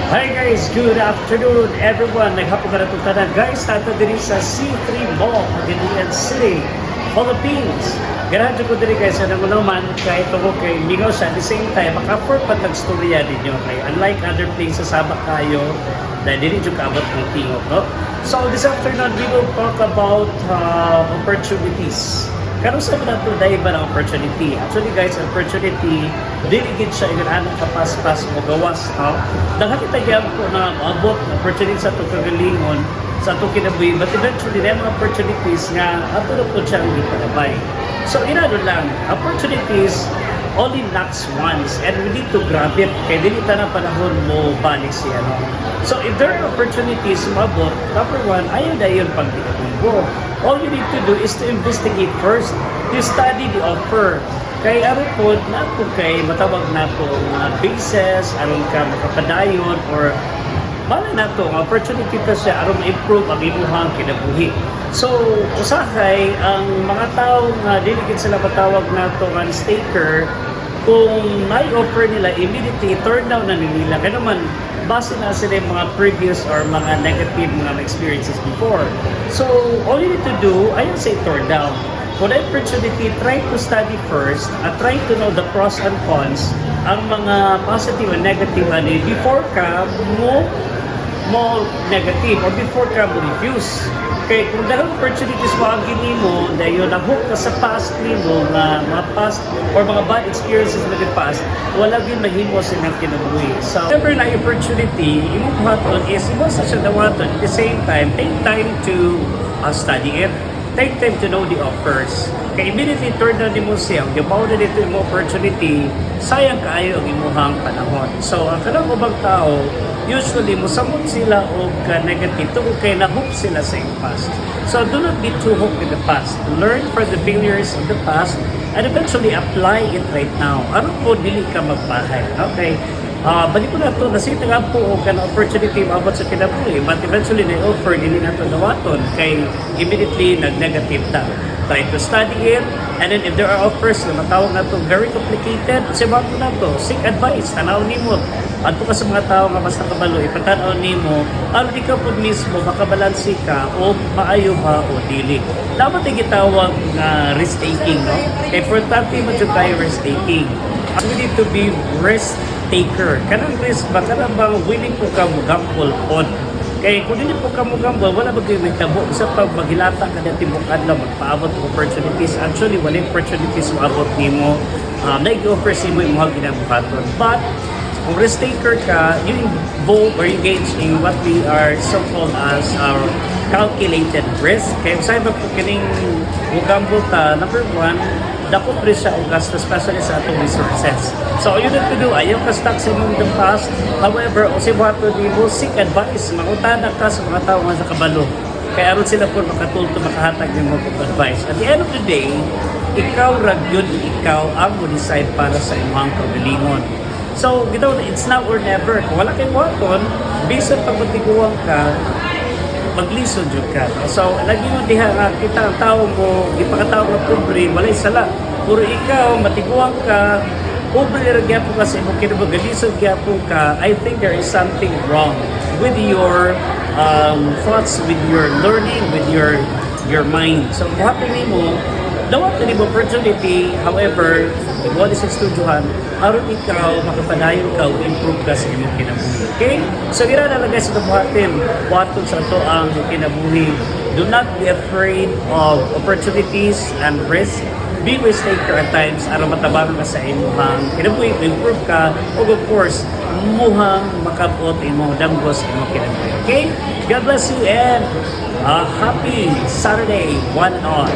Hi guys, good afternoon everyone. Naghapon ka na itong tanan guys. Tato din sa C3 Mall, Cagayan City, Philippines. Ganahan ko din guys, ano mo naman, kahit ako kay Mingaw siya, at the same time, maka-afford pa tag-storya ninyo. Okay? Unlike other places, sabak kayo, dahil din yung kaabot ng tingog, no? So this afternoon, we will talk about opportunities. Karon sa mga ito, dahil ba ng opportunity? Actually guys, opportunity, diligid siya yung anong kapas-pas mo gawas. No? Nakakitagyan ko na abot opportunity sa itong kagalingon, sa itong kinabuhi, but eventually, na mga opportunities nga, ato na po siyang hindi panabay. So, inano lang, opportunities only knocks once and we need to grab it. Kaya dinita na panahon mo balik siya. No? So, if there are opportunities mabot, number one, ayaw na yun pag mo. All you need to do is to investigate first. You study the offer. Kay aron po, na po kay matawag na po basis, aron ka makapadayon or bala na to, opportunity to siya aron ma-improve ang imuhang kinabuhi. So, usahay, ang mga tao nga diligid sila matawag na to ang staker, kung may offer nila, immediately turn down na nila. Kaya naman, base na sila yung mga previous or mga negative mga experiences before. So, all you need to do, I don't say turn down. For the opportunity, try to study first at try to know the pros and cons, ang mga positive and negative ani before ka mo negative or before ka mo refuse. Kaya kung dalang opportunities mo ang gini mo, dahil na-hook ka sa past mo, mga past or mga bad experiences na the past, wala din mahimo silang kinabuhi. So, whenever na opportunity, imong buhaton is, imo sa siya dawaton, at the same time, take time to study it. Take time to know the offers. Kaya immediately turn down mo siya, yung bawa na dito yung opportunity, sayang kaayo ang imuhang panahon. So, ang kanang ubang tao, usually, musamot sila o negative tungkol kay na-hook sila sa yung past. So, do not be too hooked in the past. Learn from the failures of the past and eventually apply it right now. Ano po, dili ka magbahay. Okay? Balik ko na ito, nasita nga po o opportunity maabot sa kinabuhi, but eventually na-offer, dili na ito nawaton, kay immediately nag-negative ta. Try to study it, and then if there are offers na matawag na ito very complicated, sabaw ko na ito, seek advice, tanaw ni mo. Ato ka sa mga tao nga basta kabalo, ipatanaw ni mo, ano di ka po mismo, makabalansi ka, o maayo ba o dili. Dapat yung gitawag risk-taking, no? Kaya importante mo dyan tayo risk-taking. We need to be risk-taker. Kanang risk ba? Kanang ba willing po ka mo-gamble on? Kaya kung hindi po ka mo-gamble, wala ba kayo may tabo? Isa pag maghilata ka na tibukan lang, magpaabot ng opportunities. Actually, wala opportunities maabot ni mo. Nag-offer si mo yung mga ginabuhaton. But, kung risk taker ka, you involve or engage in what we are so-called as our calculated risk. Kaya sa iba po kining gamble ta, number one, dakot rin siya ang gasto, especially sa atong resources. So, all you need to do, ayaw ka stuck sa imong the past. However, o si Wato di mo, seek advice. Makutana ka sa mga tao nga sa kabalo. Kaya aron sila po makatulto, makahatag ng mga advice. At the end of the day, ikaw ragyod, ikaw ang mo-decide para sa imong kagalingon. So, it's now or never. Kung wala kayong waton, bisan pag matiguang ka, maglisod yun ka. So, lagi mo diha nga kita ang tao mo, ipakatao nga pobre, walay sala. Puro ikaw, matiguang ka, pobre rin gyapon ka sa imong kinabagalisod gyapon ka, I think there is something wrong with your thoughts, with your learning, with your mind. So, kung hapin mo, dawat na mo opportunity, however, ikaw sa studyohan, aron ikaw, makapadayon ka, improve ka sa imong kinabuhi. Okay? So, gira na lang guys, ito buhatin, waton sa ito ang kinabuhi. Do not be afraid of opportunities and risk. Be risk taker at times, aron matabangan ka sa imong kinabuhi, improve ka, o of course, muhang makabot imong danggos sa imong kinabuhi. Okay? God bless you and happy Saturday, one and all.